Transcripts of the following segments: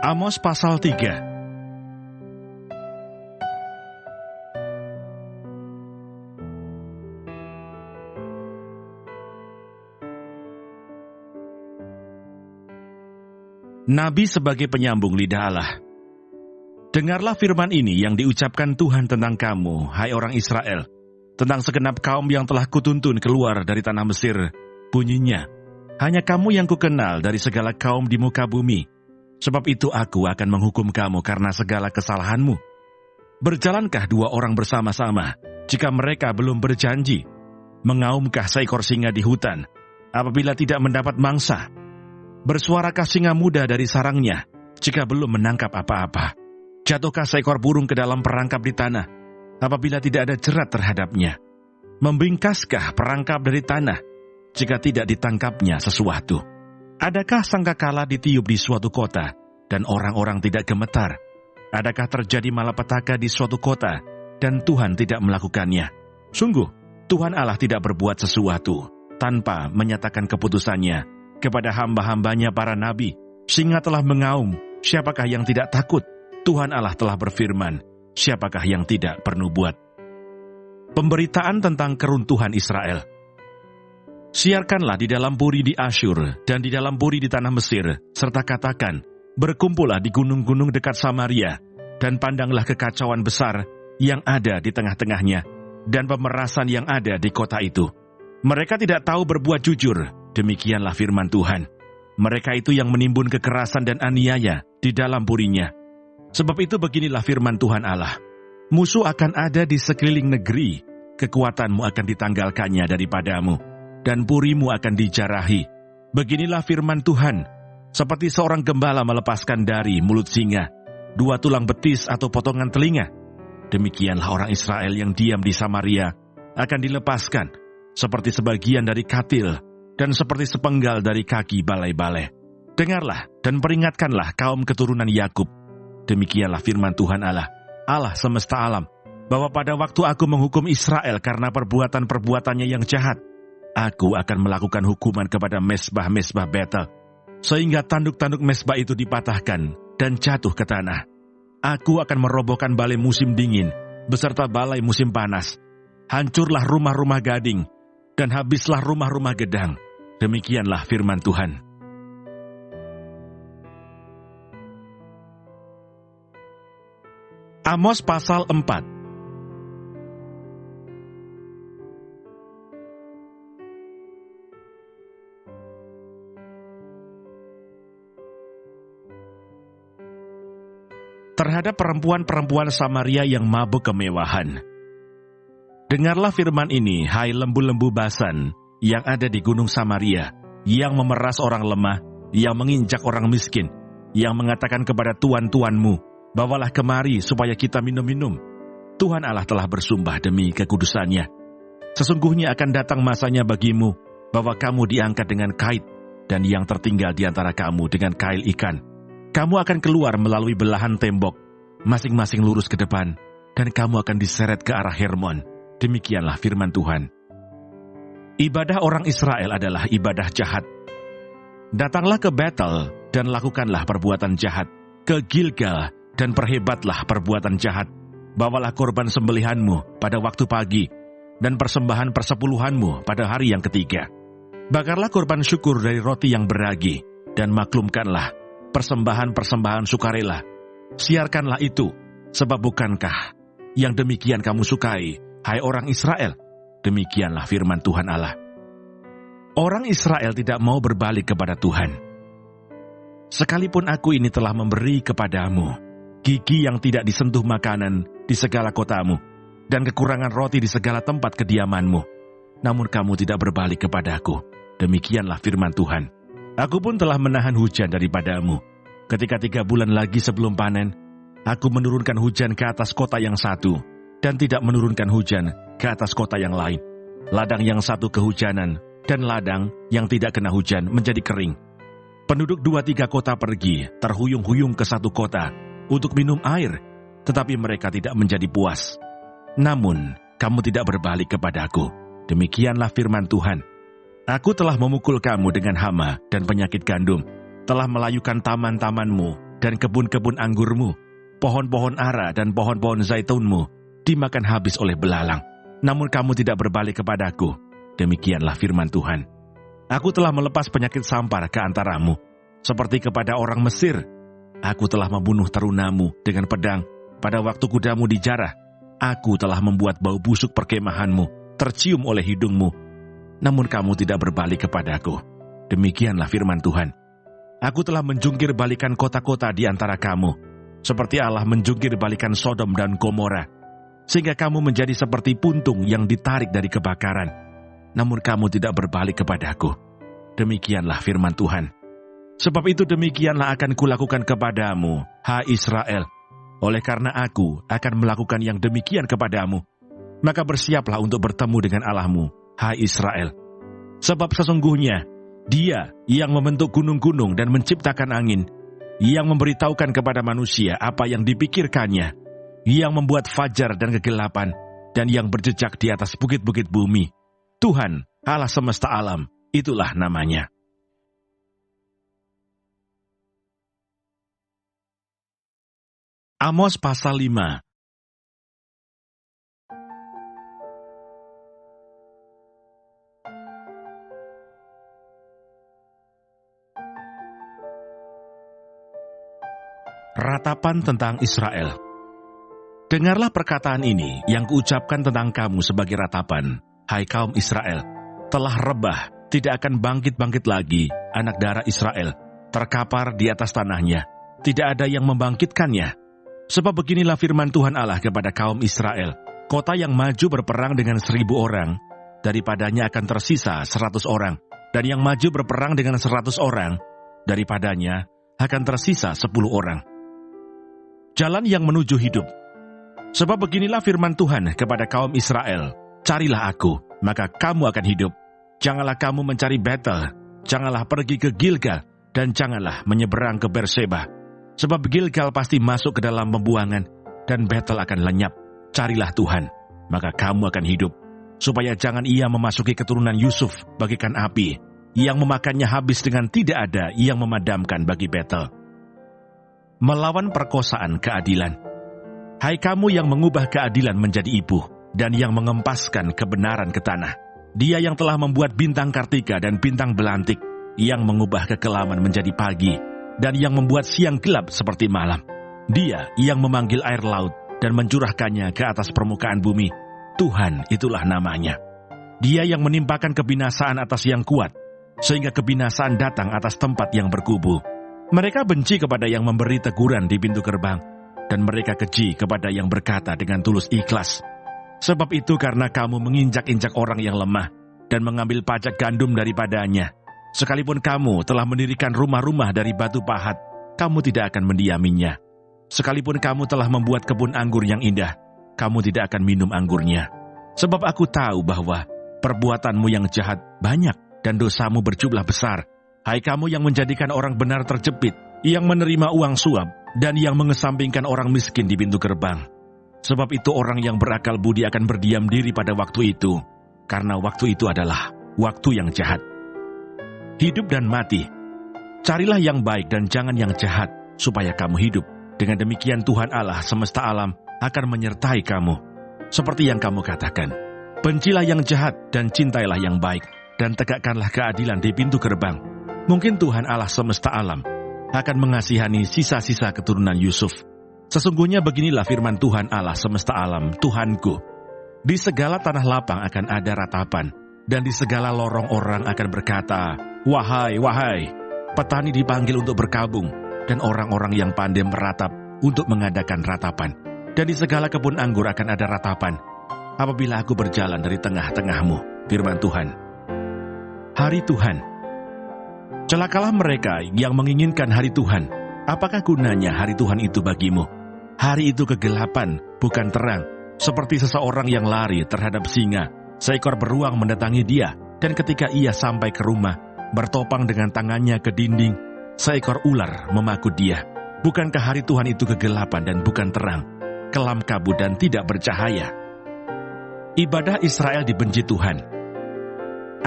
Amos pasal 3. Nabi sebagai penyambung lidah Allah. Dengarlah firman ini yang diucapkan Tuhan tentang kamu, hai orang Israel, tentang segenap kaum yang telah kutuntun keluar dari tanah Mesir. Bunyinya, hanya kamu yang kukenal dari segala kaum di muka bumi. Sebab itu aku akan menghukum kamu karena segala kesalahanmu. Berjalankah dua orang bersama-sama jika mereka belum berjanji? Mengaumkah seekor singa di hutan apabila tidak mendapat mangsa? Bersuarakah singa muda dari sarangnya jika belum menangkap apa-apa? Jatuhkah seekor burung ke dalam perangkap di tanah apabila tidak ada jerat terhadapnya? Membingkaskah perangkap dari tanah jika tidak ditangkapnya sesuatu? Adakah sangkakala ditiup di suatu kota dan orang-orang tidak gemetar? Adakah terjadi malapetaka di suatu kota dan Tuhan tidak melakukannya? Sungguh, Tuhan Allah tidak berbuat sesuatu tanpa menyatakan keputusannya kepada hamba-hambanya para nabi. Singa telah mengaum, siapakah yang tidak takut? Tuhan Allah telah berfirman, siapakah yang tidak bernubuat? Pemberitaan tentang keruntuhan Israel. Siarkanlah di dalam puri di Asyur dan di dalam puri di tanah Mesir, serta katakan, berkumpullah di gunung-gunung dekat Samaria, dan pandanglah kekacauan besar yang ada di tengah-tengahnya, dan pemerasan yang ada di kota itu. Mereka tidak tahu berbuat jujur, demikianlah firman Tuhan. Mereka itu yang menimbun kekerasan dan aniaya di dalam purinya. Sebab itu beginilah firman Tuhan Allah, musuh akan ada di sekeliling negeri, kekuatanmu akan ditanggalkannya daripadamu, dan purimu akan dijarahi. Beginilah firman Tuhan, seperti seorang gembala melepaskan dari mulut singa 2 tulang betis atau potongan telinga. Demikianlah orang Israel yang diam di Samaria akan dilepaskan, seperti sebagian dari katil, dan seperti sepenggal dari kaki balai-balai. Dengarlah dan peringatkanlah kaum keturunan Yakub. Demikianlah firman Tuhan Allah, Allah semesta alam, bahwa pada waktu aku menghukum Israel karena perbuatan-perbuatannya yang jahat, aku akan melakukan hukuman kepada mesbah-mesbah Betel, sehingga tanduk-tanduk mesbah itu dipatahkan dan jatuh ke tanah. Aku akan merobohkan balai musim dingin, beserta balai musim panas. Hancurlah rumah-rumah gading, dan habislah rumah-rumah gedang. Demikianlah firman Tuhan. Amos pasal 4. Terhadap perempuan-perempuan Samaria yang mabuk kemewahan. Dengarlah firman ini, hai lembu-lembu Basan yang ada di gunung Samaria, yang memeras orang lemah, yang menginjak orang miskin, yang mengatakan kepada tuan-tuanmu, bawalah kemari supaya kita minum-minum. Tuhan Allah telah bersumpah demi kekudusannya. Sesungguhnya akan datang masanya bagimu, bahwa kamu diangkat dengan kait, dan yang tertinggal di antara kamu dengan kail ikan. Kamu akan keluar melalui belahan tembok, masing-masing lurus ke depan, dan kamu akan diseret ke arah Hermon. Demikianlah firman Tuhan. Ibadah orang Israel adalah ibadah jahat. Datanglah ke Betel dan lakukanlah perbuatan jahat, ke Gilgal dan perhebatlah perbuatan jahat. Bawalah korban sembelihanmu pada waktu pagi, dan persembahan persepuluhanmu pada hari yang ketiga. Bakarlah korban syukur dari roti yang beragi, dan maklumkanlah persembahan-persembahan sukarela. Siarkanlah itu, sebab bukankah yang demikian kamu sukai, hai orang Israel? Demikianlah firman Tuhan Allah. Orang Israel tidak mau berbalik kepada Tuhan. Sekalipun aku ini telah memberi kepadamu gigi yang tidak disentuh makanan di segala kotamu, dan kekurangan roti di segala tempat kediamanmu, namun kamu tidak berbalik kepadaku. Demikianlah firman Tuhan. Aku pun telah menahan hujan daripadamu. Ketika 3 bulan lagi sebelum panen, aku menurunkan hujan ke atas kota yang satu, dan tidak menurunkan hujan ke atas kota yang lain. Ladang yang satu kehujanan, dan ladang yang tidak kena hujan menjadi kering. Penduduk 2-3 kota pergi, terhuyung-huyung ke satu kota, untuk minum air, tetapi mereka tidak menjadi puas. Namun, kamu tidak berbalik kepadaku. Demikianlah firman Tuhan. Aku telah memukul kamu dengan hama dan penyakit gandum, telah melayukan taman-tamanmu dan kebun-kebun anggurmu, pohon-pohon ara dan pohon-pohon zaitunmu dimakan habis oleh belalang. Namun kamu tidak berbalik kepadaku. Demikianlah firman Tuhan. Aku telah melepas penyakit sampar ke antaramu, seperti kepada orang Mesir. Aku telah membunuh terunamu dengan pedang. Pada waktu kudamu dijarah, aku telah membuat bau busuk perkemahanmu tercium oleh hidungmu. Namun kamu tidak berbalik kepadaku. Demikianlah firman Tuhan. Aku telah menjungkir balikan kota-kota di antara kamu, seperti Allah menjungkir balikan Sodom dan Gomora, sehingga kamu menjadi seperti puntung yang ditarik dari kebakaran. Namun kamu tidak berbalik kepadaku. Demikianlah firman Tuhan. Sebab itu demikianlah akan kulakukan kepadamu, hai Israel. Oleh karena aku akan melakukan yang demikian kepadamu, maka bersiaplah untuk bertemu dengan Allahmu, hai Israel. Sebab sesungguhnya Dia yang membentuk gunung-gunung dan menciptakan angin, yang memberitahukan kepada manusia apa yang dipikirkannya, yang membuat fajar dan kegelapan, dan yang berjejak di atas bukit-bukit bumi. Tuhan, Allah semesta alam, itulah namanya. Amos pasal 5. Ratapan tentang Israel. Dengarlah perkataan ini yang kuucapkan tentang kamu sebagai ratapan, hai kaum Israel. Telah rebah, tidak akan bangkit-bangkit lagi anak darah Israel, terkapar di atas tanahnya, tidak ada yang membangkitkannya. Sebab beginilah firman Tuhan Allah kepada kaum Israel, kota yang maju berperang dengan 1.000 orang, daripadanya akan tersisa 100 orang, dan yang maju berperang dengan 100 orang, daripadanya akan tersisa 10 orang. Jalan yang menuju hidup. Sebab beginilah firman Tuhan kepada kaum Israel, carilah aku, maka kamu akan hidup. Janganlah kamu mencari Betel, janganlah pergi ke Gilgal, dan janganlah menyeberang ke Berseba. Sebab Gilgal pasti masuk ke dalam pembuangan, dan Betel akan lenyap. Carilah Tuhan, maka kamu akan hidup. Supaya jangan ia memasuki keturunan Yusuf bagikan api, yang memakannya habis dengan tidak ada yang memadamkan bagi Betel. Melawan perkosaan keadilan. Hai kamu yang mengubah keadilan menjadi ibuh, dan yang mengempaskan kebenaran ke tanah. Dia yang telah membuat bintang kartika dan bintang belantik, yang mengubah kekelaman menjadi pagi, dan yang membuat siang gelap seperti malam. Dia yang memanggil air laut dan mencurahkannya ke atas permukaan bumi. Tuhan, itulah namanya. Dia yang menimpakan kebinasaan atas yang kuat, sehingga kebinasaan datang atas tempat yang berkubu. Mereka benci kepada yang memberi teguran di pintu gerbang, dan mereka keji kepada yang berkata dengan tulus ikhlas. Sebab itu karena kamu menginjak-injak orang yang lemah, dan mengambil pajak gandum daripadanya, sekalipun kamu telah mendirikan rumah-rumah dari batu pahat, kamu tidak akan mendiaminya. Sekalipun kamu telah membuat kebun anggur yang indah, kamu tidak akan minum anggurnya. Sebab aku tahu bahwa perbuatanmu yang jahat banyak, dan dosamu berjumlah besar. Hai kamu yang menjadikan orang benar terjepit, yang menerima uang suap, dan yang mengesampingkan orang miskin di pintu gerbang. Sebab itu orang yang berakal budi akan berdiam diri pada waktu itu, karena waktu itu adalah waktu yang jahat. Hidup dan mati. Carilah yang baik dan jangan yang jahat, supaya kamu hidup. Dengan demikian Tuhan Allah semesta alam akan menyertai kamu. Seperti yang kamu katakan, bencilah yang jahat dan cintailah yang baik, dan tegakkanlah keadilan di pintu gerbang. Mungkin Tuhan Allah semesta alam akan mengasihani sisa-sisa keturunan Yusuf. Sesungguhnya beginilah firman Tuhan Allah semesta alam, Tuhanku. Di segala tanah lapang akan ada ratapan, dan di segala lorong orang akan berkata, wahai, wahai. Petani dipanggil untuk berkabung, dan orang-orang yang pandai meratap untuk mengadakan ratapan. Dan di segala kebun anggur akan ada ratapan, apabila aku berjalan dari tengah-tengahmu, firman Tuhan. Hari Tuhan. Celakalah mereka yang menginginkan hari Tuhan. Apakah gunanya hari Tuhan itu bagimu? Hari itu kegelapan, bukan terang. Seperti seseorang yang lari terhadap singa. Seekor beruang mendatangi dia, dan ketika ia sampai ke rumah, bertopang dengan tangannya ke dinding, seekor ular memaku dia. Bukankah hari Tuhan itu kegelapan dan bukan terang, kelam kabut dan tidak bercahaya? Ibadah Israel dibenci Tuhan.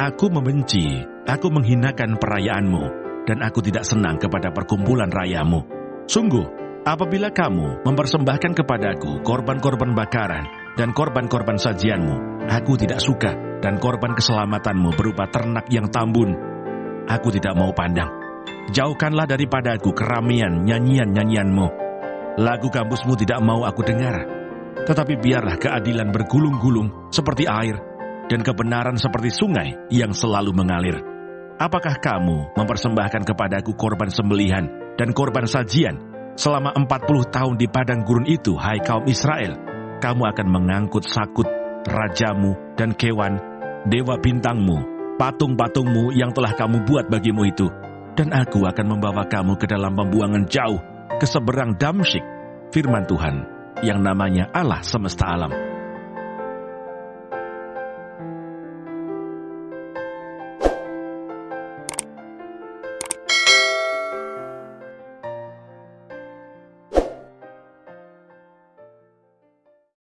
Aku membenci, aku menghinakan perayaanmu, dan aku tidak senang kepada perkumpulan rayamu. Sungguh, apabila kamu mempersembahkan kepadaku korban-korban bakaran dan korban-korban sajianmu, aku tidak suka, dan korban keselamatanmu berupa ternak yang tambun, aku tidak mau pandang. Jauhkanlah daripadaku keramaian nyanyian-nyanyianmu. Lagu gambusmu tidak mau aku dengar. Tetapi biarlah keadilan bergulung-gulung seperti air, dan kebenaran seperti sungai yang selalu mengalir. Apakah kamu mempersembahkan kepadaku korban sembelihan dan korban sajian selama 40 tahun di padang gurun itu, hai kaum Israel? Kamu akan mengangkut sakut, rajamu dan kewan, dewa bintangmu, patung-patungmu yang telah kamu buat bagimu itu. Dan aku akan membawa kamu ke dalam pembuangan jauh, ke seberang Damsyik, firman Tuhan, yang namanya Allah semesta alam.